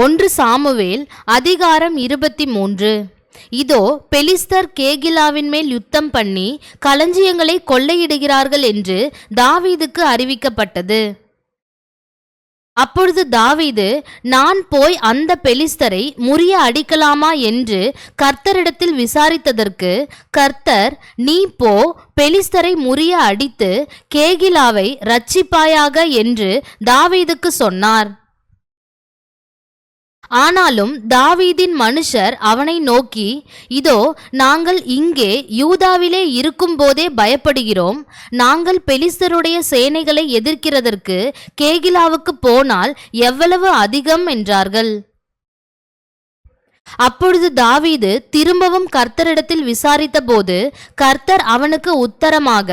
ஒன்று சாமுவேல் அதிகாரம் 23. இதோ பெலிஸ்தர் கேகிலாவின் மேல் யுத்தம் பண்ணி களஞ்சியங்களை கொள்ளையிடுகிறார்கள் என்று தாவீதுக்கு அறிவிக்கப்பட்டது. அப்பொழுது தாவீது, நான் போய் அந்த பெலிஸ்தரை முறிய அடிக்கலாமா என்று கர்த்தரிடத்தில் விசாரித்ததற்கு கர்த்தர், நீ போ, பெலிஸ்தரை முறிய அடித்து கேகிலாவை இரட்சிப்பாயாக என்று தாவீதுக்கு சொன்னார். ஆனாலும் தாவீதின் மனுஷர் அவனை நோக்கி, இதோ நாங்கள் இங்கே யூதாவிலே இருக்கும் போதே பயப்படுகிறோம். நாங்கள் பெலிஸ்தருடைய சேனைகளை எதிர்க்கிறதற்கு கேகிலாவுக்கு போனால் எவ்வளவு அதிகம் என்றார்கள். அப்பொழுது தாவீது திரும்பவும் கர்த்தரிடத்தில் விசாரித்த போது கர்த்தர் அவனுக்கு உத்தரமாக,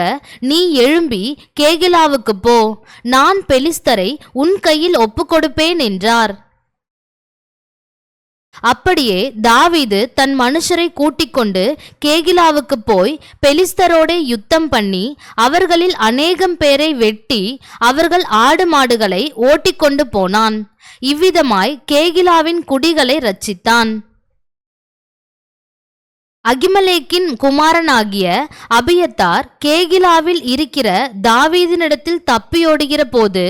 நீ எழும்பி கேகிலாவுக்கு போ, நான் பெலிஸ்தரை உன் கையில் ஒப்புக்கொடுப்பேன் என்றார். அப்படியே தாவீது தன் மனுஷரை கூட்டிக் கொண்டு கேகிலாவுக்கு போய் பெலிஸ்தரோடே யுத்தம் பண்ணி அவர்களில் அநேகம் பேரை வெட்டி அவர்கள் ஆடு மாடுகளை ஓட்டிக்கொண்டு போனான். இவ்விதமாய் கேகிலாவின் குடிகளை இரட்சித்தான். அகிமலேக்கின் குமாரனாகிய அபியத்தார் கேகிலாவில் இருக்கிற தாவீதினிடத்தில் தப்பியோடுகிற போது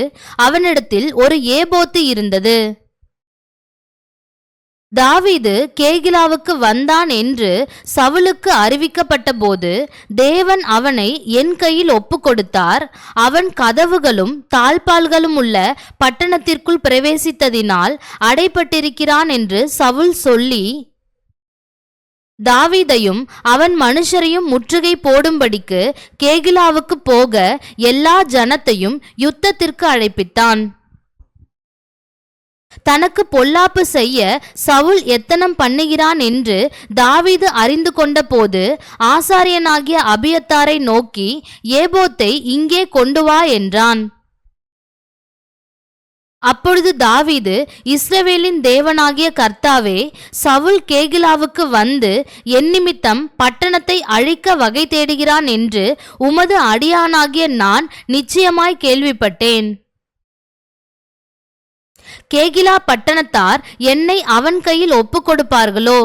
அவனிடத்தில் ஒரு ஏபோத்து இருந்தது. தாவீது கேகிலாவுக்கு வந்தான் என்று சவுலுக்கு அறிவிக்கப்பட்ட போது தேவன் அவனை என் கையில் ஒப்பு கொடுத்தார். அவன் கதவுகளும் தாழ்பால்களும் உள்ள பட்டணத்திற்குள் பிரவேசித்ததினால் அடைபட்டிருக்கிறான் என்று சவுல் சொல்லி தாவீதையும் அவன் மனுஷரையும் முற்றுகை போடும்படிக்கு கேகிலாவுக்கு போக எல்லா ஜனத்தையும் யுத்தத்திற்கு அழைப்பித்தான். தனக்கு பொல்லாப்பு செய்ய சவுல் எத்தனம் பண்ணுகிறான் என்று தாவீது அறிந்து கொண்ட போது ஆசாரியனாகிய அபியத்தாரை நோக்கி, ஏபோத்தை இங்கே கொண்டு வா என்றான். அப்பொழுது தாவீது, இஸ்ரவேலின் தேவனாகிய கர்த்தாவே, சவுல் கேகிலாவுக்கு வந்து என் நிமித்தம் பட்டணத்தை அழிக்க வகை தேடுகிறான் என்று உமது அடியானாகிய நான் நிச்சயமாய் கேள்விப்பட்டேன். கேகிலா பட்டணத்தார் என்னை அவன் கையில் ஒப்புக் கொடுப்பார்களோ?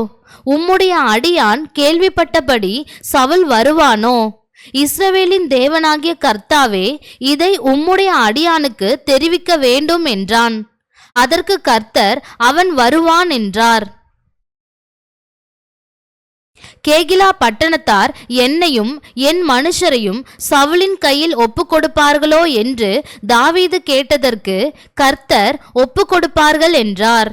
உம்முடைய அடியான் கேள்விப்பட்டபடி சவுல் வருவானோ? இஸ்ரவேலின் தேவனாகிய கர்த்தாவே, இதை உம்முடைய அடியானுக்கு தெரிவிக்க வேண்டும் என்றான். அதற்கு கர்த்தர், அவன் வருவான் என்றார். கேகிலா பட்டணத்தார் என்னையும் என் மனுஷரையும் சவுலின் கையில் ஒப்புக் கொடுப்பார்களோ என்று தாவீது கேட்டதற்கு கர்த்தர், ஒப்புக் கொடுப்பார்கள் என்றார்.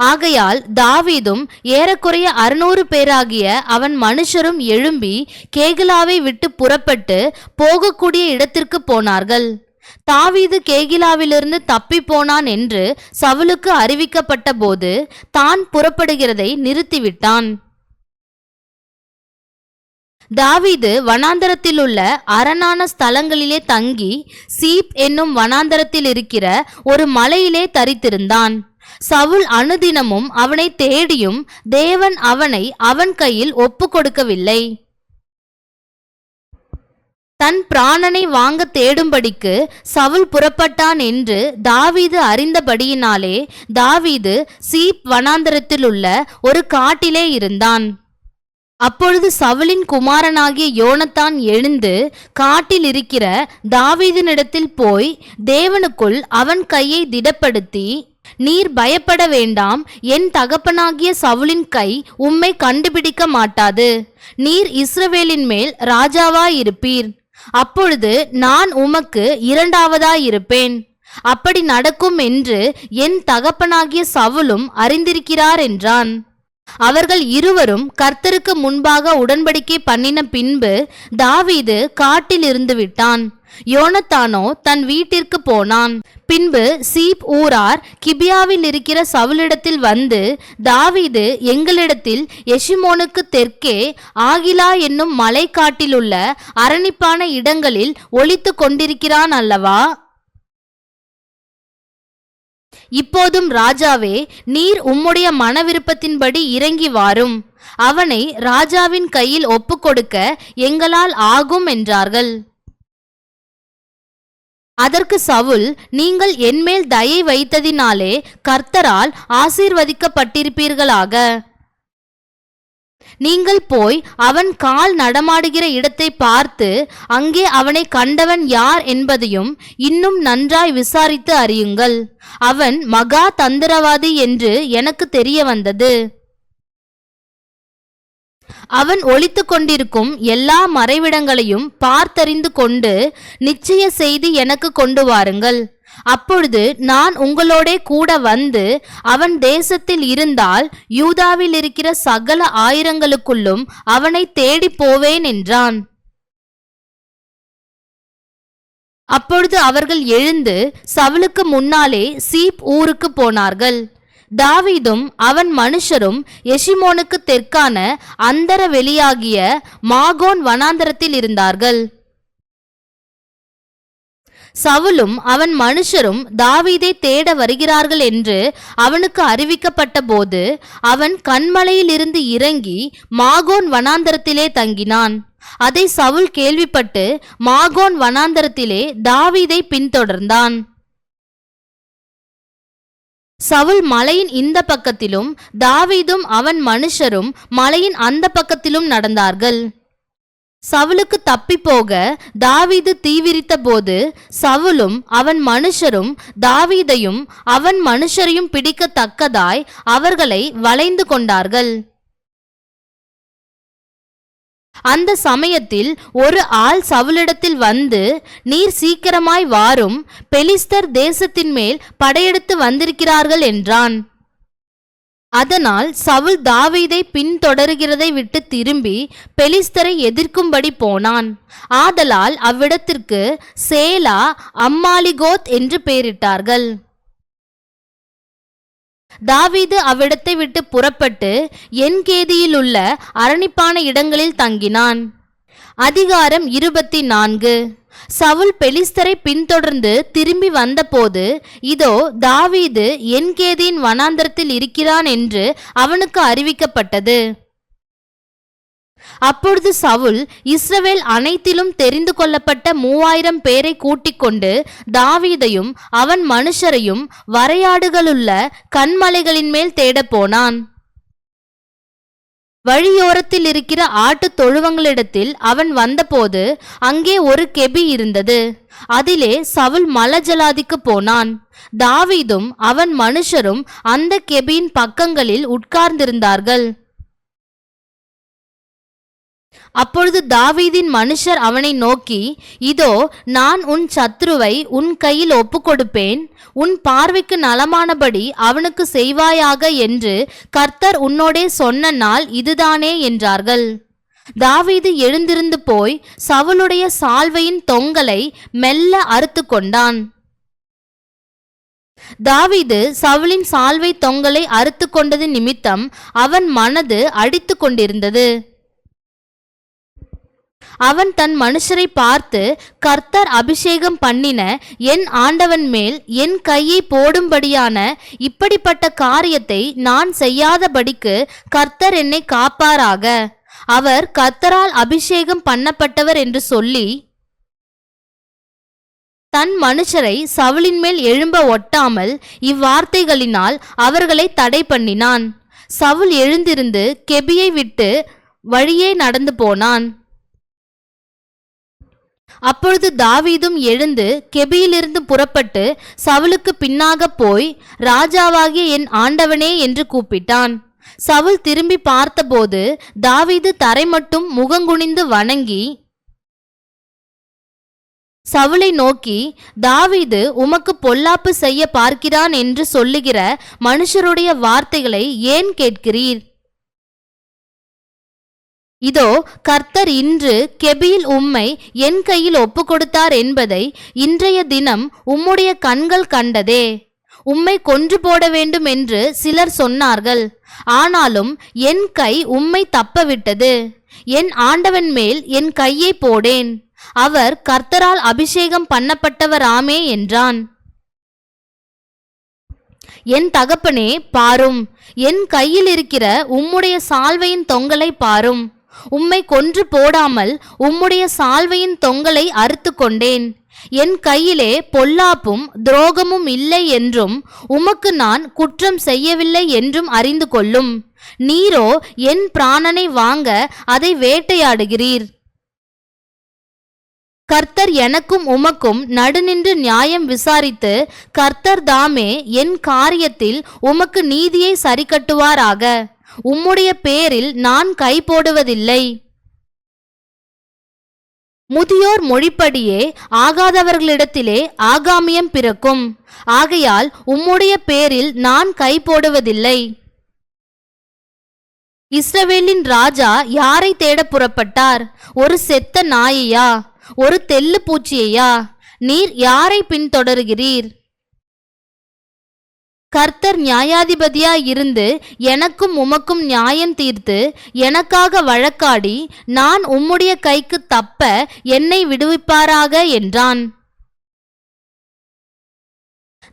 ஆகையால் தாவீதும் ஏறக்குறைய 600 பேராகிய அவன் மனுஷரும் எழும்பி கேகிலாவை விட்டு புறப்பட்டு போகக்கூடிய இடத்திற்கு போனார்கள். தாவீது கேகிலாவிலிருந்து தப்பி போனான் என்று சவுலுக்கு அறிவிக்கப்பட்ட போது தான் புறப்படுகிறதை நிறுத்திவிட்டான். தாவீது வனாந்தரத்திலுள்ள அரணான ஸ்தலங்களிலே தங்கி சீப் என்னும் வனாந்தரத்தில் இருக்கிற ஒரு மலையிலே தரித்திருந்தான். சவுல் அனுதினமும் அவனை தேடியும் தேவன் அவனை அவன் கையில் ஒப்பு கொடுக்கவில்லை. தன் பிராணனை வாங்க தேடும்படிக்கு சவுல் புறப்பட்டான் என்று தாவீது அறிந்தபடியினாலே தாவீது சீப் வனாந்தரத்திலுள்ள ஒரு காட்டிலே இருந்தான். அப்பொழுது சவுலின் குமாரனாகிய யோனத்தான் எழுந்து காட்டில் இருக்கிற தாவீதினிடத்தில் போய் தேவனுக்குள் அவன் கையை திடப்படுத்தி, நீர் பயப்பட வேண்டாம், என் தகப்பனாகிய சவுலின் கை உம்மை கண்டுபிடிக்க மாட்டாது. நீர் இஸ்ரவேலின் மேல் ராஜாவாயிருப்பீர். அப்பொழுது நான் உமக்கு இரண்டாவதாயிருப்பேன். அப்படி நடக்கும் என்று என் தகப்பனாகிய சவுலும் அறிந்திருக்கிறார் என்றான். அவர்கள் இருவரும் கர்த்தருக்கு முன்பாக உடன்படிக்கை பண்ணின பின்பு தாவீது காட்டில் இருந்து விட்டான். யோனத்தானோ தன் வீட்டிற்கு போனான். பின்பு சீப் ஊரார் கிபியாவில் இருக்கிற சவுலிடத்தில் வந்து, தாவீது எங்களிடத்தில் எஷிமோனுக்கு தெற்கே ஆகிலா என்னும் மலை காட்டிலுள்ள அரணிப்பான இடங்களில் ஒளித்து கொண்டிருக்கிறான் அல்லவா? இப்போதும் ராஜாவே, நீர் உம்முடைய மனவிருப்பத்தின்படி இறங்கி வாரும். அவனை ராஜாவின் கையில் ஒப்புக் கொடுக்க எங்களால் ஆகும் என்றார்கள். அதற்கு சவுல், நீங்கள் என்மேல் தயை வைத்ததினாலே கர்த்தரால் ஆசீர்வதிக்கப்பட்டிருப்பீர்களாக. நீங்கள் போய் அவன் கால் நடமாடுகிற இடத்தை பார்த்து அங்கே அவனை கண்டவன் யார் என்பதையும் இன்னும் நன்றாய் விசாரித்து அறியுங்கள். அவன் மகா தந்திரவாதி என்று எனக்கு தெரிய வந்தது. அவன் ஒளித்து கொண்டிருக்கும் எல்லா மறைவிடங்களையும் பார்த்தறிந்து கொண்டு நிச்சய செய்தி எனக்கு கொண்டு வாருங்கள். அப்பொழுது நான் உங்களோடே கூட வந்து அவன் தேசத்தில் இருந்தால் யூதாவில் இருக்கிற சகல ஆயிரங்களுக்குள்ளும் அவனை தேடி போவேன் என்றான். அப்பொழுது அவர்கள் எழுந்து சவுலுக்கு முன்னாலே சீப் ஊருக்கு போனார்கள். தாவீதும் அவன் மனுஷரும் எஷிமோனுக்கு தெற்கான அந்தர வெளியாகிய மாகோன் வனாந்தரத்தில் இருந்தார்கள். சவுலும் அவன் மனுஷரும் தாவீதை தேட வருகிறார்கள் என்று அவனுக்கு அறிவிக்கப்பட்ட போது அவன் கன்மலையிலிருந்து இறங்கி மாகோன் வனாந்தரத்திலே தங்கினான். அதை சவுல் கேள்விப்பட்டு மாகோன் வனாந்தரத்திலே தாவீதை பின்தொடர்ந்தான். சவுல் மலையின் இந்த பக்கத்திலும் தாவீதும் அவன் மனுஷரும் மலையின் அந்த பக்கத்திலும் நடந்தார்கள். சவுலுக்கு தப்பி போக தாவீது தீவிரித்த போது சவுலும் அவன் மனுஷரும் தாவீதையும் அவன் மனுஷரையும் பிடிக்கத்தக்கதாய் அவர்களை வளைந்து கொண்டார்கள். அந்த சமயத்தில் ஒரு ஆள் சவுலிடத்தில் வந்து, நீர் சீக்கிரமாய் வாரும், பெலிஸ்தர் தேசத்தின் மேல் படையெடுத்து வந்திருக்கிறார்கள் என்றான். அதனால் சவுல் தாவீதை பின்தொடருகிறதை விட்டு திரும்பி பெலிஸ்தரை எதிர்க்கும்படி போனான். ஆதலால் அவ்விடத்திற்கு சேலா அம்மாலிகோத் என்று பெயரிட்டார்கள். தாவீது அவ்விடத்தை விட்டு புறப்பட்டு என்கேதியில் உள்ள அரணிப்பான இடங்களில் தங்கினான். அதிகாரம் 24. சவுல் பெலிஸ்தரை பின்தொடர்ந்து திரும்பி வந்தபோது இதோ தாவீது என்கேதியின் வனாந்தரத்தில் இருக்கிறான் என்று அவனுக்கு அறிவிக்கப்பட்டது. அப்பொழுது சவுல் இஸ்ரவேல் அனைத்திலும் தெரிந்து கொள்ளப்பட்ட 3000 பேரை கூட்டிக் கொண்டு தாவீதையும் அவன் மனுஷரையும் வரையாடுகளுள்ள கன்மலைகளின் மேல் தேடப் போனான். வழியோரத்தில் இருக்கிற ஆட்டு தொழுவங்களிடத்தில் அவன் வந்தபோது அங்கே ஒரு கெபி இருந்தது. அதிலே சவுல் மலஜலாதிக்கு போனான். தாவீதும் அவன் மனுஷரும் அந்த கெபியின் பக்கங்களில் உட்கார்ந்திருந்தார்கள். அப்பொழுது தாவீதின் மனுஷர் அவனை நோக்கி, இதோ நான் உன் சத்ருவை உன் கையில் ஒப்புக்கொடுப்பேன், உன் பார்வைக்கு நலமானபடி அவனுக்கு செய்வாயாக என்று கர்த்தர் உன்னோடே சொன்ன நாள் இதுதானே என்றார்கள். தாவீது எழுந்திருந்து போய் சவுலுடைய சால்வையின் தொங்கலை மெல்ல அறுத்து கொண்டான். தாவீது சவுலின் சால்வை தொங்கலை அறுத்து கொண்டது நிமித்தம் அவன் மனது அடித்து கொண்டிருந்தது. அவன் தன் மனுஷரை பார்த்து, கர்த்தர் அபிஷேகம் பண்ணின என் ஆண்டவன் மேல் என் கையை போடும்படியான இப்படிப்பட்ட காரியத்தை நான் செய்யாதபடிக்கு கர்த்தர் என்னை காப்பாராக. அவர் கர்த்தரால் அபிஷேகம் பண்ணப்பட்டவர் என்று சொல்லி தன் மனுஷரை சவுலின் மேல் எழும்ப ஒட்டாமல் இவ்வார்த்தைகளினால் அவர்களை தடை பண்ணினான். சவுல் எழுந்திருந்து கெபியை விட்டு வழியே நடந்து போனான். அப்பொழுது தாவீதும் எழுந்து கெபியிலிருந்து புறப்பட்டு சவுலுக்கு பின்னாக போய், ராஜாவாகிய என் ஆண்டவனே என்று கூப்பிட்டான். சவுல் திரும்பி பார்த்தபோது தாவீது தரை மட்டும் முகங்குனிந்து வணங்கி சவுலை நோக்கி, தாவீது உமக்கு பொல்லாப்பு செய்ய பார்க்கிறான் என்று சொல்லுகிற மனுஷருடைய வார்த்தைகளை ஏன் கேட்கிறீர்? இதோ கர்த்தர் இன்று கெபியில் உம்மை என் கையில் ஒப்புக்கொடுத்தார் என்பதை இன்றைய தினம் உம்முடைய கண்கள் கண்டதே. உம்மை கொன்று போட வேண்டும் என்று சிலர் சொன்னார்கள். ஆனாலும் என் கை உம்மை தப்பவிட்டது. என் ஆண்டவன் மேல் என் கையை போடேன். அவர் கர்த்தரால் அபிஷேகம் பண்ணப்பட்டவராமே என்றான். என் தகப்பனே, பாரும், என் கையில் இருக்கிற உம்முடைய சால்வையின் தொங்கலை பாரும். உம்மை கொன்று போடாமல் உம்முடைய சால்வையின் தொங்கலை அறுத்து கொண்டேன். என் கையிலே பொல்லாப்பும் துரோகமும் இல்லை என்றும் உமக்கு நான் குற்றம் செய்யவில்லை என்றும் அறிந்து கொள்ளும். நீரோ என் பிராணனை வாங்க அதை வேட்டையாடுகிறீர். கர்த்தர் எனக்கும் உமக்கும் நடுநின்று நியாயம் விசாரித்து கர்த்தர் தாமே என் காரியத்தில் உமக்கு நீதியை சரிக்கட்டுவாராக. உம்முடைய பேரில் நான் கை போடுவதில்லை. முதியோர் மொழிப்படியே ஆகாதவர்களிடத்திலே ஆகாமியம் பிறக்கும். ஆகையால் உம்முடைய பேரில் நான் கை போடுவதில்லை. இஸ்ரவேலின் ராஜா யாரை தேட புறப்பட்டார்? ஒரு செத்த நாயையா? ஒரு தெள்ளு பூச்சியையா? நீர் யாரை பின்தொடருகிறீர்? கர்த்தர் நியாயாதிபதியாயிருந்து எனக்கும் உமக்கும் நியாயம் தீர்த்து எனக்காக வழக்காடி நான் உம்முடைய கைக்கு தப்ப என்னை விடுவிப்பாராக என்றான்.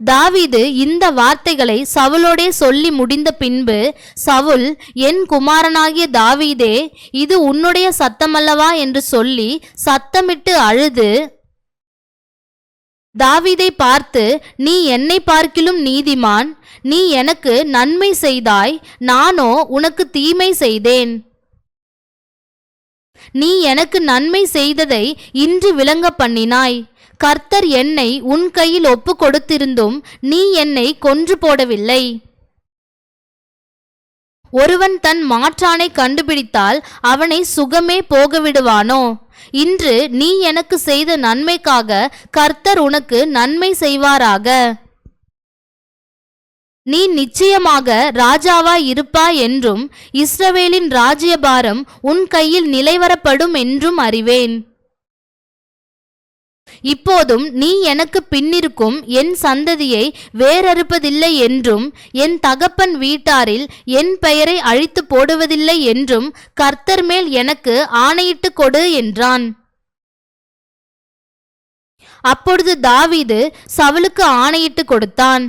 தாவீது இந்த வார்த்தைகளை சவுலோடே சொல்லி முடிந்த பின்பு, சவுல், என் குமாரனாகிய தாவீதே, இது உன்னுடைய சத்தமல்லவா என்று சொல்லி சத்தமிட்டு அழுது தாவீதை பார்த்து, நீ என்னை பார்க்கிலும் நீதிமான். நீ எனக்கு நன்மை செய்தாய், நானோ உனக்கு தீமை செய்தேன். நீ எனக்கு நன்மை செய்ததை இன்று விளங்க பண்ணினாய். கர்த்தர் என்னை உன் கையில் ஒப்பு கொடுத்திருந்தும் நீ என்னை கொன்று போடவில்லை. ஒருவன் தன் மாற்றானை கண்டுபிடித்தால் அவனை சுகமே போகவிடுவானோ? இன்று நீ எனக்கு செய்த நன்மைக்காக கர்த்தர் உனக்கு நன்மை செய்வாராக. நீ நிச்சயமாக ராஜாவாய் இருப்பாய் என்றும் இஸ்ரவேலின் ராஜ்யபாரம் உன் கையில் நிலைவரப்படும் என்றும் அறிவேன். இப்போதும் நீ எனக்கு பின்னிருக்கும் என் சந்ததியை வேறறுப்பதில்லை என்றும் என் தகப்பன் வீட்டாரில் என் பெயரை அழித்து போடுவதில்லை என்றும் கர்த்தர் மேல் எனக்கு ஆணையிட்டு கொடு என்றான். அப்பொழுது தாவீது சவுலுக்கு ஆணையிட்டு கொடுத்தான்.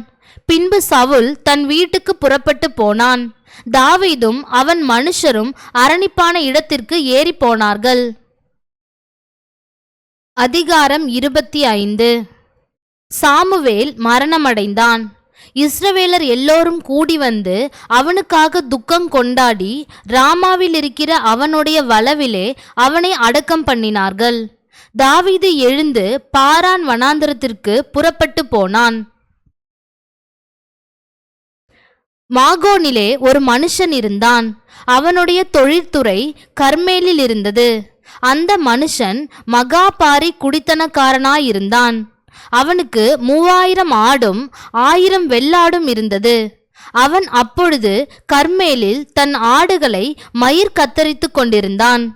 பின்பு சவுல் தன் வீட்டுக்கு புறப்பட்டு போனான். தாவீதும் அவன் மனுஷரும் அரணிப்பான இடத்திற்கு ஏறி போனார்கள். அதிகாரம் 25. சாமுவேல் மரணமடைந்தான். இஸ்ரவேலர் எல்லோரும் கூடி வந்து அவனுக்காக துக்கம் கொண்டாடி ராமாவில் இருக்கிற அவனுடைய வளவிலே அவனை அடக்கம் பண்ணினார்கள். தாவீது எழுந்து பாரான் வனாந்தரத்திற்கு புறப்பட்டு போனான். மாகோனிலே ஒரு மனுஷன் இருந்தான். அவனுடைய தொழிற்துறை கர்மேலில் இருந்தது. அந்த மனுஷன் மகாபாரி குடித்தனக்காரனாயிருந்தான். அவனுக்கு 3000 ஆடும் 1000 வெள்ளாடும் இருந்தது. அவன் அப்பொழுது கர்மேலில் தன் ஆடுகளை மயிர் கத்தரித்து கொண்டிருந்தான்.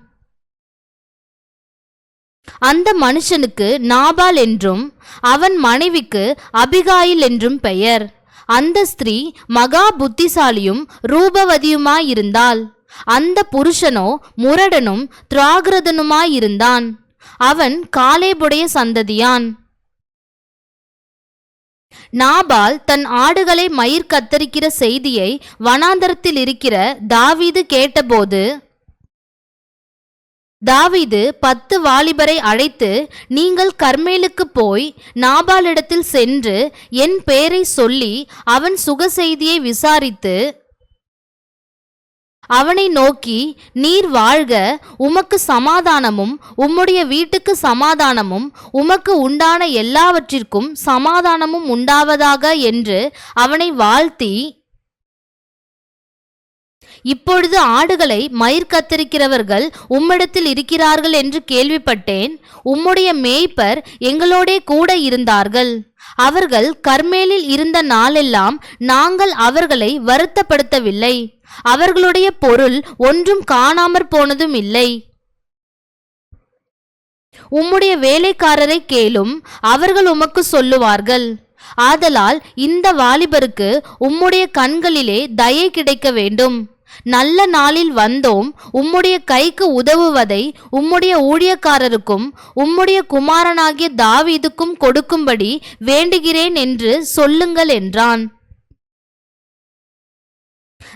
அந்த மனுஷனுக்கு நாபால் என்றும் அவன் மனைவிக்கு அபிகாயில் என்றும் பெயர். அந்த ஸ்திரீ மகா புத்திசாலியும் ரூபவதியுமாயிருந்தாள். அந்த புருஷனோ முரடனும் திராகிரதனுமாயிருந்தான். அவன் காலேபுடைய சந்ததியான். நாபால் தன் ஆடுகளை மயிர் கத்தரிக்கிற செய்தியை வனாந்தரத்தில் இருக்கிற தாவீது கேட்டபோது, தாவீது 10 வாலிபரை அழைத்து, நீங்கள் கர்மேலுக்கு போய் நாபாலிடத்தில் சென்று என் பேரை சொல்லி அவன் சுக செய்தியை விசாரித்து அவனை நோக்கி, நீர் வாழ்க, உமக்கு சமாதானமும் உம்முடைய வீட்டுக்கு சமாதானமும் உமக்கு உண்டான எல்லாவற்றிற்கும் சமாதானமும் உண்டாவதாக என்று அவனை வாழ்த்தி, இப்பொழுது ஆடுகளை மயிர் கத்தரிக்கிறவர்கள் உம்மிடத்தில் இருக்கிறார்கள் என்று கேள்விப்பட்டேன். உம்முடைய மேய்ப்பர் எங்களோடே கூட இருந்தார்கள். அவர்கள் கர்மேலில் இருந்த நாளெல்லாம் நாங்கள் அவர்களை வருத்தப்படுத்தவில்லை. அவர்களுடைய பொருள் ஒன்றும் காணாமற் போனதும் இல்லை. உம்முடைய வேலைக்காரரை கேளும், அவர்கள் உமக்கு சொல்லுவார்கள். ஆதலால் இந்த வாலிபருக்கு உம்முடைய கண்களிலே தயை கிடைக்க வேண்டும். நல்ல நாளில் வந்தோம், உம்முடைய கைக்கு உதவுவதை உம்முடைய ஊழியக்காரருக்கும் உம்முடைய குமாரனாகிய தாவீதுக்கும் கொடுக்கும்படி வேண்டுகிறேன் என்று சொல்லுங்கள் என்றான்.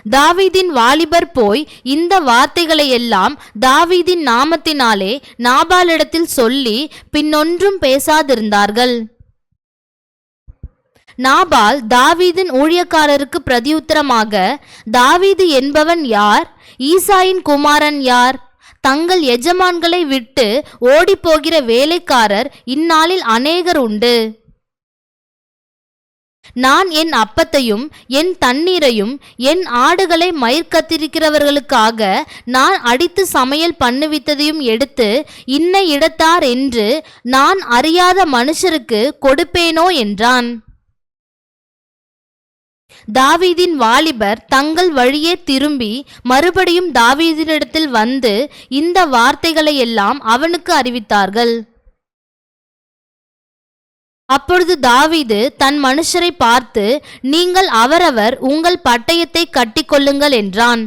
தாவீதின் வாலிபர் போய் இந்த வார்த்தைகளையெல்லாம் தாவீதின் நாமத்தினாலே நாபாலிடத்தில் சொல்லி பின்னொன்றும் பேசாதிருந்தார்கள். நாபால் தாவீதின் ஊழியக்காரருக்கு பிரதியுத்தரமாக, தாவீது என்பவன் யார்? ஈசாயின் குமாரன் யார்? தங்கள் எஜமான்களை விட்டு ஓடிப்போகிற வேலைக்காரர் இந்நாளில் அநேகர் உண்டு. நான் என் அப்பத்தையும் என் தண்ணீரையும் என் ஆடுகளை மயிர் கத்திரிக்கிறவர்களுக்காக நான் அடித்து சமையல் பண்ணுவித்ததையும் எடுத்து இன்ன இடத்தார் என்று நான் அறியாத மனுஷருக்கு கொடுப்பேனோ என்றான். தாவீதின் வாலிபர் தங்கள் வழியே திரும்பி மறுபடியும் தாவீதினிடத்தில் வந்து இந்த வார்த்தைகளையெல்லாம் அவனுக்கு அறிவித்தார்கள். அப்பொழுது தாவீது தன் மனுஷரை பார்த்து, நீங்கள் அவரவர் உங்கள் பட்டயத்தை கட்டிக்கொள்ளுங்கள் என்றான்.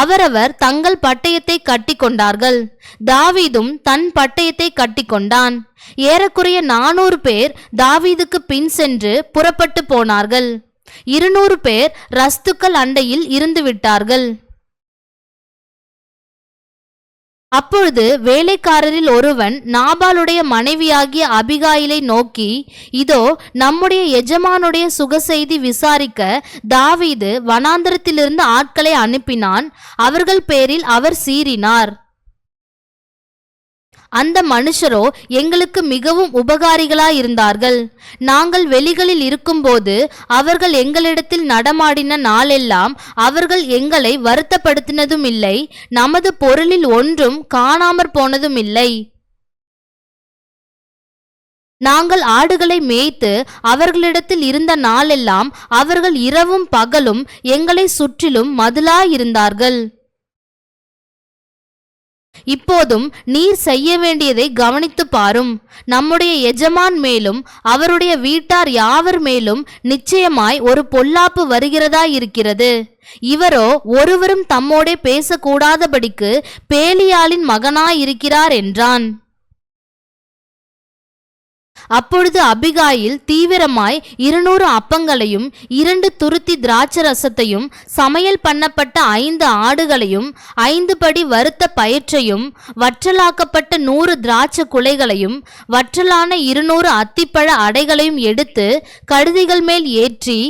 அவரவர் தங்கள் பட்டயத்தை கட்டிக்கொண்டார்கள். தாவீதும் தன் பட்டயத்தை கட்டிக்கொண்டான். ஏறக்குறைய 400 பேர் தாவீதுக்கு பின் சென்று புறப்பட்டு போனார்கள். 200 பேர் ரஸ்துக்கள் அண்டையில் இருந்து விட்டார்கள். அப்பொழுது வேலைக்காரரில் ஒருவன் நாபாலுடைய மனைவியாகிய அபிகாயிலை நோக்கி, இதோ நம்முடைய எஜமானுடைய சுகசெய்தி விசாரிக்க தாவீது வனாந்தரத்திலிருந்து ஆட்களை அனுப்பினான். அவர்கள் பேரில் அவர் சீறினார். அந்த மனுஷரோ எங்களுக்கு மிகவும் உபகாரிகளாயிருந்தார்கள். நாங்கள் வெளிகளில் இருக்கும்போது அவர்கள் எங்களிடத்தில் நடமாடின நாளெல்லாம் அவர்கள் எங்களை வருத்தப்படுத்தினதும் இல்லை, நமது பொருளில் ஒன்றும் காணாமற் போனதும் இல்லை. நாங்கள் ஆடுகளை மேய்த்து அவர்களிடத்தில் இருந்த நாளெல்லாம் அவர்கள் இரவும் பகலும் எங்களை சுற்றிலும் மதிலாயிருந்தார்கள். இப்போதும் நீர் செய்ய வேண்டியதை கவனித்து பாரும். நம்முடைய எஜமான் மேலும் அவருடைய வீட்டார் யாவர் மேலும் நிச்சயமாய் ஒரு பொல்லாப்பு வருகிறதாயிருக்கிறது. இவரோ ஒருவரும் தம்மோடே பேசக்கூடாதபடிக்கு பேலியாளின் மகனாயிருக்கிறார் என்றான். அப்பொழுது அபிகாயில் தீவிரமாய் 200 அப்பங்களையும் 2 துருத்தி திராட்சரசத்தையும் சமையல் பண்ணப்பட்ட 5 ஆடுகளையும் 5 படி வறுத்த பயற்றையும் வற்றலாக்கப்பட்ட 100 திராட்சை குலைகளையும் வற்றலான 200 அத்திப்பழ அடைகளையும் எடுத்து கழுதைகள் மேல் ஏற்றி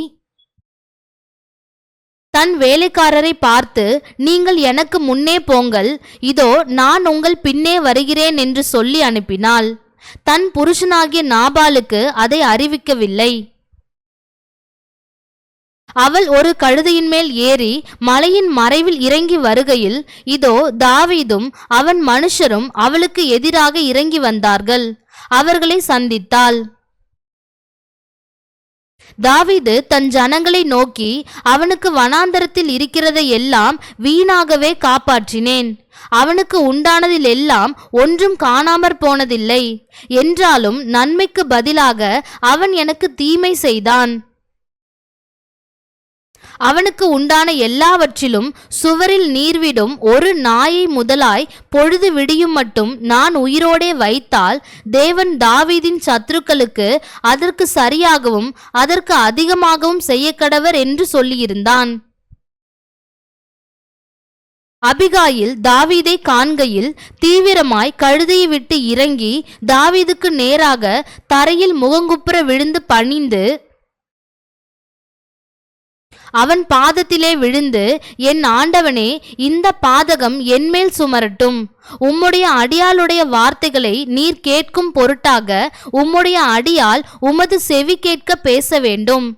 தன் வேலைக்காரரை பார்த்து, நீங்கள் எனக்கு முன்னே போங்கள், இதோ நான் உங்கள் பின்னே வருகிறேன் என்று சொல்லி அனுப்பினாள். தன் புருஷனாகிய நாபாலுக்கு அதை அறிவிக்கவில்லை. அவள் ஒரு கழுதையின் மேல் ஏறி மலையின் மறைவில் இறங்கி வருகையில், இதோ தாவீதும் அவன் மனுஷரும் அவளுக்கு எதிராக இறங்கி வந்தார்கள். அவர்களை சந்தித்தாள். தாவீது தன் ஜனங்களை நோக்கி, அவனுக்கு வனாந்தரத்தில் இருக்கிறதை எல்லாம் வீணாகவே காப்பாற்றினேன். அவனுக்கு உண்டானதில் எல்லாம் ஒன்றும் காணாமற் போனதில்லை. என்றாலும் நன்மைக்கு பதிலாக அவன் எனக்கு தீமை செய்தான். அவனுக்கு உண்டான எல்லாவற்றிலும் சுவரில் நீர்விடும் ஒரு நாயை முதலாய் பொழுது விடியும் மட்டும் நான் உயிரோடே வைத்தால் தேவன் தாவீதின் சத்துருக்களுக்கு அதற்கு சரியாகவும் அதற்கு அதிகமாகவும் செய்யக்கடவர் என்று சொல்லியிருந்தான். அபிகாயில் தாவீதை காண்கையில் தீவிரமாய் கழுதையை விட்டு இறங்கி தாவீதுக்கு நேராக தரையில் முகங்குப்புற விழுந்து பணிந்து அவன் பாதத்திலே விழுந்து, என் ஆண்டவனே, இந்த பாதகம் என்மேல் சுமரட்டும். உம்முடைய அடியாளுடைய வார்த்தைகளை நீர் கேட்கும் பொருட்டாக உம்முடைய அடியாள் உமது செவி கேட்க பேச வேண்டும்.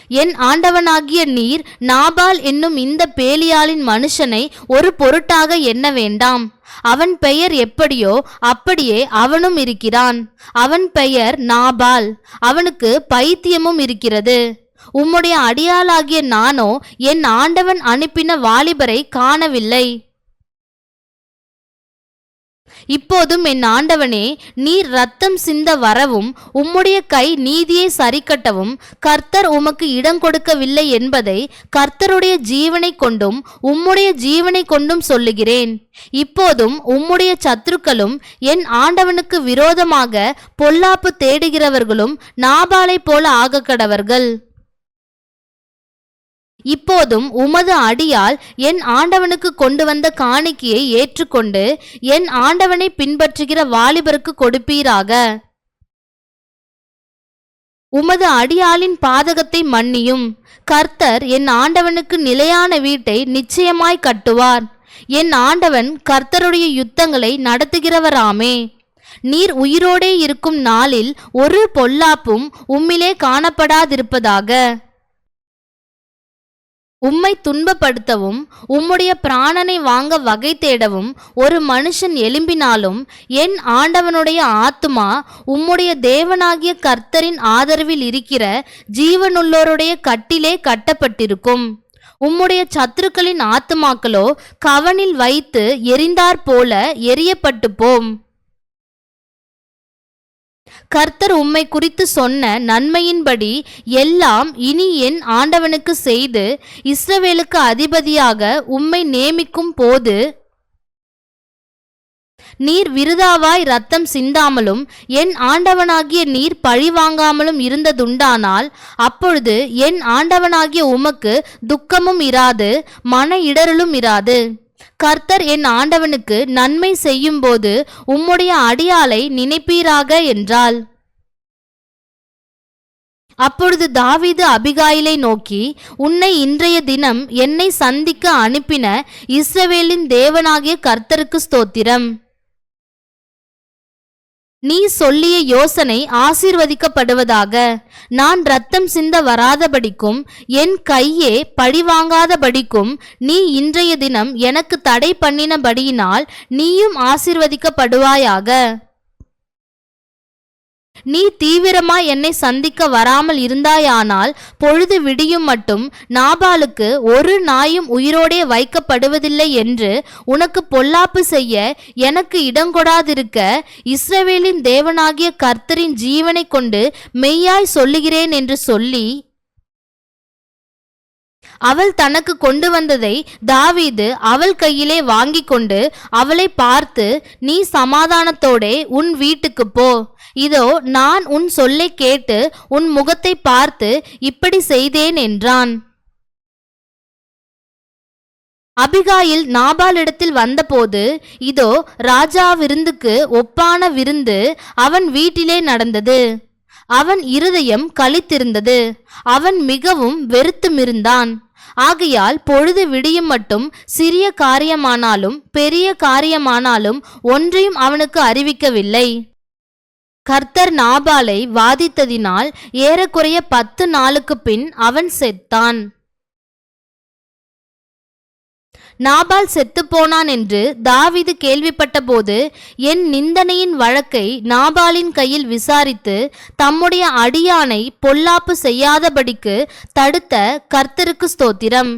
என் ஆண்டவனாகிய நீர் நாபால் என்னும் இந்த பேலியாளின் மனுஷனை ஒரு பொருட்டாக எண்ண வேண்டாம். அவன் பெயர் எப்படியோ அப்படியே அவனும் இருக்கிறான். அவன் பெயர் நாபால், அவனுக்கு பைத்தியமும் இருக்கிறது. உம்முடைய அடியாளாகிய நானோ என் ஆண்டவன் அனுப்பின வாலிபரை காணவில்லை. இப்போதும் என் ஆண்டவனே, நீர் இரத்தம் சிந்த வரவும் உம்முடைய கை நீதியை சரிக்கட்டவும் கர்த்தர் உமக்கு இடம் கொடுக்கவில்லை என்பதை கர்த்தருடைய ஜீவனை கொண்டும் உம்முடைய ஜீவனை கொண்டும் சொல்லுகிறேன். இப்போதும் உம்முடைய சத்துருக்களும் என் ஆண்டவனுக்கு விரோதமாக பொல்லாப்பு தேடுகிறவர்களும் நாபாலை போல ஆகக்கடவர்கள். இப்போதும் உமது அடியாள் என் ஆண்டவனுக்கு கொண்டு வந்த காணிக்கையை ஏற்றுக்கொண்டு என் ஆண்டவனை பின்பற்றுகிற வாலிபருக்கு கொடுப்பீராக. உமது அடியாளின் பாதகத்தை மன்னியும். கர்த்தர் என் ஆண்டவனுக்கு நிலையான வீட்டை நிச்சயமாய் கட்டுவார். என் ஆண்டவன் கர்த்தருடைய யுத்தங்களை நடத்துகிறவராமே. நீர் உயிரோடே இருக்கும் நாளில் ஒரு பொல்லாப்பும் உம்மிலே காணப்படாதிருப்பதாக. உம்மை துன்பப்படுத்தவும் உம்முடைய பிராணனை வாங்க வகை தேடவும் ஒரு மனுஷன் எழும்பினாலும் என் ஆண்டவனுடைய ஆத்துமா உம்முடைய தேவனாகிய கர்த்தரின் ஆதரவில் இருக்கிற ஜீவனுள்ளோருடைய கட்டிலே கட்டப்பட்டிருக்கும். உம்முடைய சத்துருக்களின் ஆத்துமாக்களோ கவனில் வைத்து எரிந்தாற் போல எரியப்பட்டு போம். கர்த்தர் உம்மை குறித்து சொன்ன நன்மையின்படி எல்லாம் இனி என் ஆண்டவனுக்கு செய்து இஸ்ரவேலுக்கு அதிபதியாக உம்மை நியமிக்கும் போது நீர் விருதாவாய் இரத்தம் சிந்தாமலும் என் ஆண்டவனாகிய நீர் பழிவாங்காமலும் இருந்ததுண்டானால் அப்பொழுது என் ஆண்டவனாகிய உமக்கு துக்கமும் இராது, மன இடரலும் இராது. கர்த்தர் என் ஆண்டவனுக்கு நன்மை செய்யும்போது உம்முடைய அடியாளை நினைப்பீராக என்றாள். அப்பொழுது தாவீது அபிகாயிலை நோக்கி, உன்னை இன்றைய தினம் என்னை சந்திக்க அனுப்பின இஸ்ரவேலின் தேவனாகிய கர்த்தருக்கு ஸ்தோத்திரம். நீ சொல்லிய யோசனை ஆசீர்வதிக்கப்படுவதாக. நான் இரத்தம் சிந்த வராதபடிக்கும் என் கையே பழிவாங்காதபடிக்கும் நீ இன்றைய தினம் எனக்கு தடை பண்ணினபடியினால் நீயும் ஆசீர்வதிக்கப்படுவாயாக. நீ தீவிரமாய் என்னை சந்திக்க வராமல் இருந்தாயானால் பொழுது விடியும் மட்டும் நாபாலுக்கு ஒரு நாயும் உயிரோடே வைக்கப்படுவதில்லை என்று உனக்கு பொல்லாப்பு செய்ய எனக்கு இடங்கொடாதிருக்க இஸ்ரவேலின் தேவனாகிய கர்த்தரின் ஜீவனை கொண்டு மெய்யாய் சொல்லுகிறேன் என்று சொல்லி அவள் தனக்கு கொண்டு வந்ததை தாவீது அவள் கையிலே வாங்கி கொண்டு அவளை பார்த்து, நீ சமாதானத்தோடே உன் வீட்டுக்கு போ. இதோ நான் உன் சொல்லை கேட்டு உன் முகத்தை பார்த்து இப்படி செய்தேன் என்றான். அபிகாயில் நாபாலிடத்தில் வந்தபோது இதோ ராஜா விருந்துக்கு ஒப்பான விருந்து அவன் வீட்டிலே நடந்தது. அவன் இருதயம் களித்திருந்தது, அவன் மிகவும் வெறுத்துமிருந்தான். ஆகையால் பொழுது விடியும் மட்டும் சிறிய காரியமானாலும் பெரிய காரியமானாலும் ஒன்றையும் அவனுக்கு அறிவிக்கவில்லை. கர்த்தர் நாபாலை வாதித்ததினால் ஏறக்குறைய 10 நாளுக்கு பின் அவன் செத்தான். நாபால் செத்துப்போனான் என்று தாவீது கேள்விப்பட்டபோது என் நிந்தனையின் வழக்கை நாபாலின் கையில் விசாரித்து தம்முடைய அடியானை பொல்லாப்பு செய்யாதபடிக்கு தடுத்த கர்த்தருக்கு ஸ்தோத்திரம்.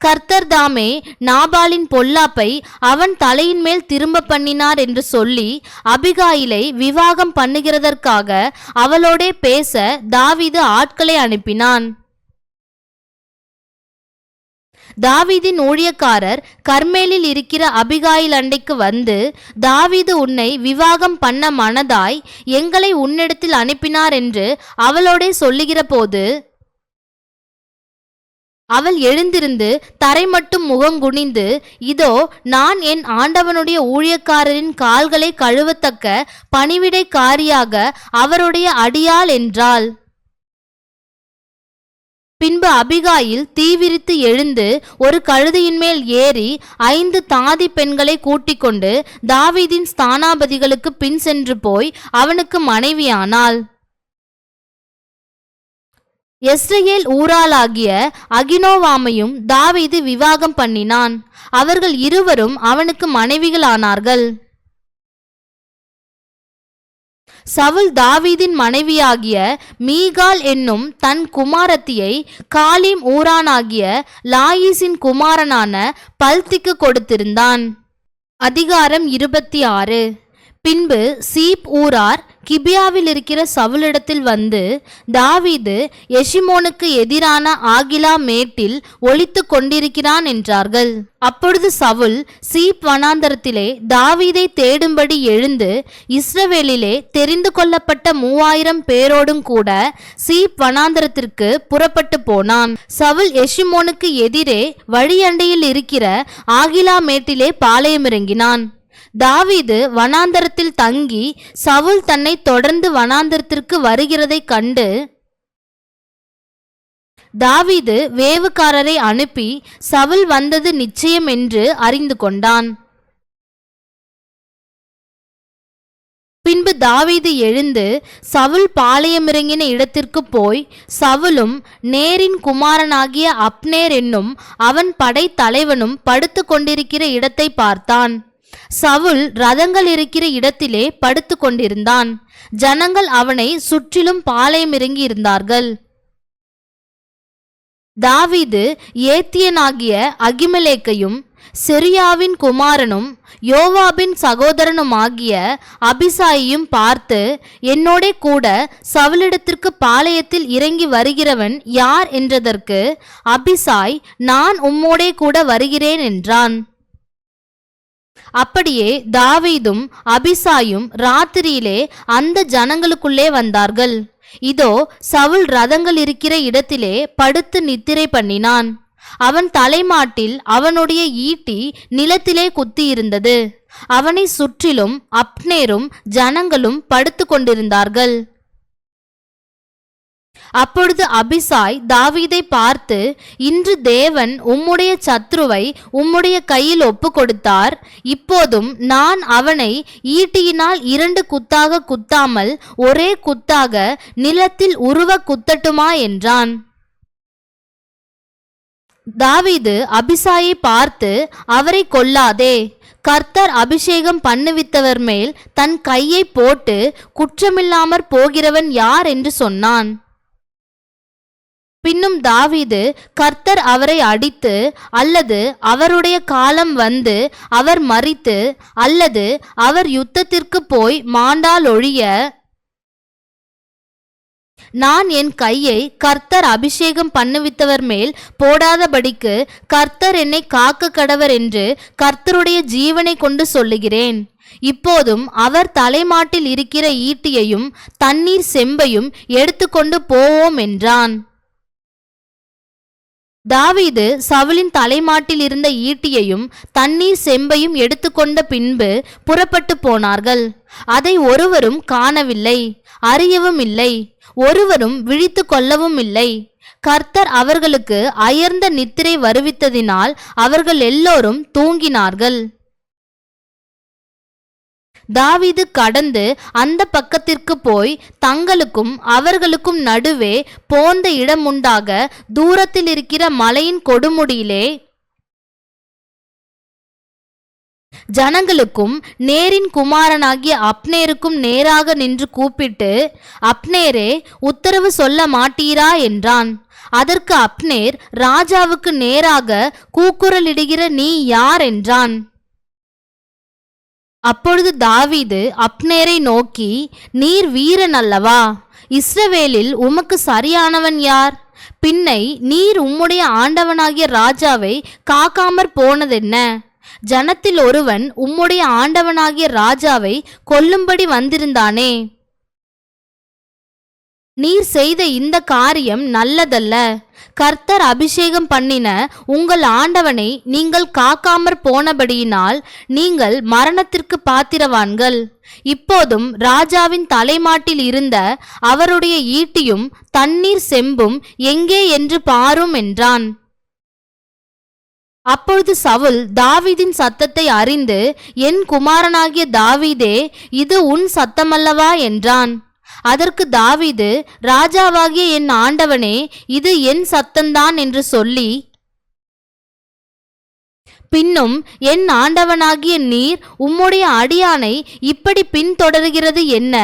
கர்த்தர் தாமே நாபாலின் பொல்லாப்பை அவன் தலையின் மேல் திரும்ப பண்ணினார் என்று சொல்லி அபிகாயிலை விவாகம் பண்ணுகிறதற்காக அவளோடே பேச தாவீது ஆட்களை அனுப்பினான். தாவீதின் ஊழியக்காரர் கர்மேலில் இருக்கிற அபிகாயில் அண்டைக்கு வந்து, தாவீது உன்னை விவாகம் பண்ண மனதாய் எங்களை உன்னிடத்தில் அனுப்பினார் என்று அவளோடே சொல்லுகிற போது அவள் எழுந்திருந்து தரை மட்டும் முகங்குனிந்து, இதோ நான் என் ஆண்டவனுடைய ஊழியக்காரரின் கால்களை கழுவத்தக்க பணிவிடைக்காரியாக அவருடைய அடியாள் என்றாள். பின்பு அபிகாயில் தீவிரித்து எழுந்து ஒரு கழுதையின் மேல் ஏறி 5 தாதி பெண்களை கூட்டிக் கொண்டு தாவீதின் ஸ்தானாபதிகளுக்கு பின் சென்று போய் அவனுக்கு மனைவியானாள். யெஸ்ரயேல் ஊராளாகிய அகினோவாமையும் தாவீது விவாகம் பண்ணினான். அவர்கள் இருவரும் அவனுக்கு மனைவிகளானார்கள். சவுல் தாவீதின் மனைவியாகிய மீகால் என்னும் தன் குமாரத்தியை காலீம் ஊரானாகிய லாயீசின் குமாரனான பல்திக்கு கொடுத்திருந்தான். அதிகாரம் 26. பின்பு சீப் ஊரார் கிபியாவில் இருக்கிற சவுலிடத்தில் வந்து, தாவீது எஷிமோனுக்கு எதிரான ஆகிலா மேட்டில் ஒளித்து கொண்டிருக்கிறான் என்றார்கள். அப்பொழுது சவுல் சீப் வனாந்தரத்திலே தாவீதை தேடும்படி எழுந்து இஸ்ரவேலிலே தெரிந்து கொள்ளப்பட்ட 3000 பேரோடும் கூட சீப் வனாந்தரத்திற்கு புறப்பட்டு போனான். சவுல் எஷிமோனுக்கு எதிரே வழியண்டையில் இருக்கிற ஆகிலா மேட்டிலே பாளையமிறங்கினான். தாவீது வனாந்தரத்தில் தங்கி சவுல் தன்னை தொடர்ந்து வனாந்தரத்திற்கு வருகிறதைக் கண்டு தாவீது வேவுக்காரரை அனுப்பி சவுல் வந்தது நிச்சயம் என்று அறிந்து கொண்டான். பின்பு தாவீது எழுந்து சவுல் பாளையமிறங்கின இடத்திற்கு போய் சவுலும் நேரின் குமாரனாகிய அப்னேர் என்னும் அவன் படை தலைவனும் படுத்து கொண்டிருக்கிற இடத்தை பார்த்தான். சவுல் ரதங்கள் இருக்கிற இடத்திலே படுத்து கொண்டிருந்தான். ஜனங்கள் அவனை சுற்றிலும் பாளையமிறங்கி இருந்தார்கள். தாவீது ஏத்தியனாகிய அகிமெலேக்கையும் செரியாவின் குமாரனும் யோவாபின் சகோதரனுமாகிய அபிசாயையும் பார்த்து, என்னோடே கூட சவுலிடத்திற்கு பாளையத்தில் இறங்கி வருகிறவன் யார் என்றதற்கு அபிசாய், நான் உம்மோடே கூட வருகிறேன் என்றான். அப்படியே தாவீதும் அபிசாயும் ராத்திரியிலே அந்த ஜனங்களுக்குள்ளே வந்தார்கள். இதோ சவுல் ரதங்கள் இருக்கிற இடத்திலே படுத்து நித்திரை பண்ணினான். அவன் தலைமாட்டில் அவனுடைய ஈட்டி நிலத்திலே குத்தியிருந்தது. அவனை சுற்றிலும் அப்னேரும் ஜனங்களும் படுத்து கொண்டிருந்தார்கள். அப்பொழுது அபிசாய் தாவீதை பார்த்து, இன்று தேவன் உம்முடைய சத்ருவை உம்முடைய கையில் ஒப்பு கொடுத்தார். இப்போதும் நான் அவனை ஈட்டியினால் 2 குத்தாக குத்தாமல் ஒரே குத்தாக நிலத்தில் உருவ குத்தட்டுமா என்றான். தாவீது அபிசாயை பார்த்து, அவரை கொல்லாதே, கர்த்தர் அபிஷேகம் பண்ணுவித்தவர் மேல் தன் கையை போட்டு குற்றமில்லாமற் போகிறவன் யார் என்று சொன்னான். பின்னும் தாவீது, கர்த்தர் அவரை அடித்து அல்லது அவருடைய காலம் வந்து அவர் மரித்து அல்லது அவர் யுத்தத்திற்கு போய் மாண்டால் ஒழிய நான் என் கையை கர்த்தர் அபிஷேகம் பண்ணுவித்தவர் மேல் போடாதபடிக்கு கர்த்தர் என்னை காக்க கடவர் என்று கர்த்தருடைய ஜீவனை கொண்டு சொல்லுகிறேன். இப்போதும் அவர் தலைமாட்டில் இருக்கிற ஈட்டியையும் தண்ணீர் செம்பையும் எடுத்துக்கொண்டு போவோம் என்றான். தாவீது சவுலின் தலைமாட்டில் இருந்த ஈட்டியையும் தண்ணீர் செம்பையும் எடுத்துக்கொண்ட பின்பு புறப்பட்டு போனார்கள். அதை ஒருவரும் காணவில்லை, அறியவும் இல்லை, ஒருவரும் விழித்து கொள்ளவும் இல்லை. கர்த்தர் அவர்களுக்கு அயர்ந்த நித்திரை வருவித்ததினால் அவர்கள் எல்லோரும் தூங்கினார்கள். தாவீது கடந்து அந்த பக்கத்திற்கு போய் தங்களுக்கும் அவர்களுக்கும் நடுவே போந்த இடமுண்டாக தூரத்தில் இருக்கிற மலையின் கொடுமுடியிலே ஜனங்களுக்கும் நேரின் குமாரனாகிய அப்னேருக்கும் நேராக நின்று கூப்பிட்டு, அப்னேரே, உத்தரவு சொல்ல மாட்டீரா என்றான். அதற்கு அப்னேர், ராஜாவுக்கு நேராக கூக்குரலிடுகிற நீ யார் என்றான். அப்பொழுது தாவீது அப்னேரை நோக்கி, நீர் வீரன் அல்லவா? இஸ்ரவேலில் உமக்கு சரியானவன் யார்? பின்னை நீர் உம்முடைய ஆண்டவனாகிய ராஜாவை காக்காமற் போனதென்ன? ஜனத்தில் ஒருவன் உம்முடைய ஆண்டவனாகிய ராஜாவை கொல்லும்படி வந்திருந்தானே. நீர் செய்த இந்த காரியம் நல்லதல்ல. கர்த்தர் அபிஷேகம் பண்ணின உங்கள் ஆண்டவனை நீங்கள் காக்காமற் போனபடியினால் நீங்கள் மரணத்திற்கு பாத்திரவான்கள். இப்போதும் ராஜாவின் தலைமாட்டில் இருந்த அவருடைய ஈட்டியும் தண்ணீர் செம்பும் எங்கே என்று பாரும் என்றான். அப்பொழுது சவுல் தாவீதின் சத்தத்தை அறிந்து, என் குமாரனாகிய தாவீதே, இது உன் சத்தமல்லவா என்றான். அதற்கு தாவீது, ராஜாவாகிய என் ஆண்டவனே, இது என் சத்தந்தான் என்று சொல்லி, பின்னும் என் ஆண்டவனாகிய நீர் உம்முடைய அடியானை இப்படி பின்தொடர்கிறது என்ன?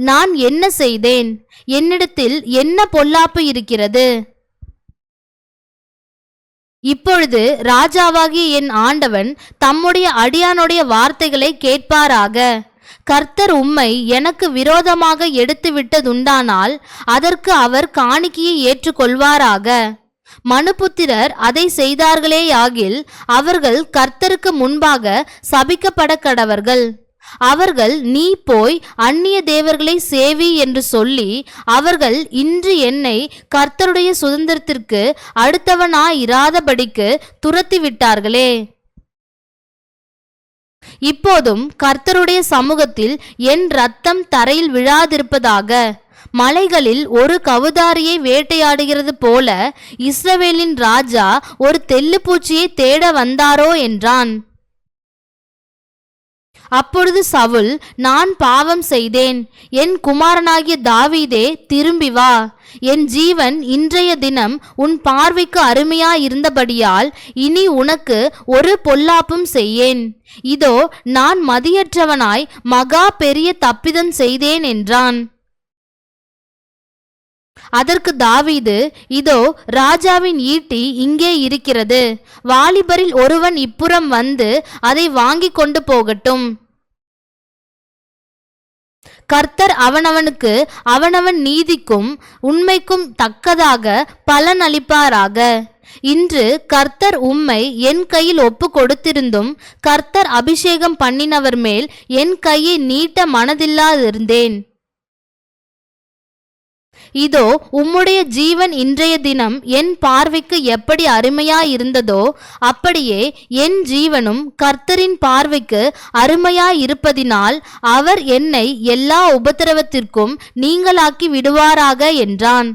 நான் என்ன செய்தேன்? என்னிடத்தில் என்ன பொல்லாப்பு இருக்கிறது? இப்பொழுது ராஜாவாகிய என் ஆண்டவன் தம்முடைய அடியானுடைய வார்த்தைகளை கேட்பாராக. கர்த்தர் உம்மை எனக்கு விரோதமாக எடுத்துவிட்டதுண்டானால் அதற்கு அவர் காணிக்கையை ஏற்றுக்கொள்வாராக. மனுபுத்திரர் அதை செய்தார்களேயாகில் அவர்கள் கர்த்தருக்கு முன்பாக சபிக்கப்பட கடவர்கள். அவர்கள் நீ போய் அந்நிய தேவர்களை சேவி என்று சொல்லி அவர்கள் இன்று என்னை கர்த்தருடைய சுதந்திரத்திற்கு அடுத்தவனாயிராதபடிக்கு துரத்திவிட்டார்களே. இப்போதும் கர்த்தருடைய சமூகத்தில் என் இரத்தம் தரையில் விழாதிருப்பதாக. மலைகளில் ஒரு கவுதாரியை வேட்டையாடுகிறது போல இஸ்ரவேலின் ராஜா ஒரு தெல்லுப்பூச்சியை தேட வந்தாரோ என்றான். அப்பொழுது சவுல், நான் பாவம் செய்தேன், என் குமாரனாகிய தாவீதே திரும்பி வா, என் ஜீவன் இன்றைய தினம் உன் பார்வைக்கு அருமையாயிருந்தபடியால் இனி உனக்கு ஒரு பொல்லாப்பும் செய்யேன். இதோ நான் மதியற்றவனாய் மகா பெரிய தப்பிதம் செய்தேன் என்றான். அதற்கு தாவீது, இதோ ராஜாவின் ஈட்டி இங்கே இருக்கிறது, வாலிபரில் ஒருவன் இப்புறம் வந்து அதை வாங்கி கொண்டு போகட்டும். கர்த்தர் அவனவனுக்கு அவனவன் நீதிக்கும் உண்மைக்கும் தக்கதாக பலன் அளிப்பாராக. இன்று கர்த்தர் உம்மை என் கையில் ஒப்பு கொடுத்திருந்தும் கர்த்தர் அபிஷேகம் பண்ணினவர் மேல் என் கையை நீட்ட மனதில்லாதிருந்தேன். இதோ உம்முடைய ஜீவன் இன்றைய தினம் என் பார்வைக்கு எப்படி அருமையாயிருந்ததோ அப்படியே என் ஜீவனும் கர்த்தரின் பார்வைக்கு அருமையாயிருப்பதினால் அவர் என்னை எல்லா உபத்திரவத்திற்கும் நீங்களாக்கி விடுவாராக என்றான்.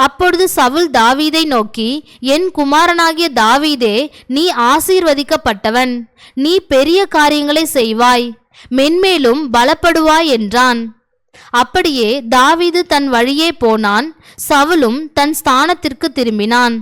அப்பொழுது சவுல் தாவீதை நோக்கி, என் குமாரனாகிய தாவீதே, நீ ஆசீர்வதிக்கப்பட்டவன், நீ பெரிய காரியங்களை செய்வாய், மென்மேலும் பலப்படுவாய் என்றான். அப்படியே தாவீது தன் வழியே போனான், சவுலும் தன் ஸ்தானத்திற்கு திரும்பினான்.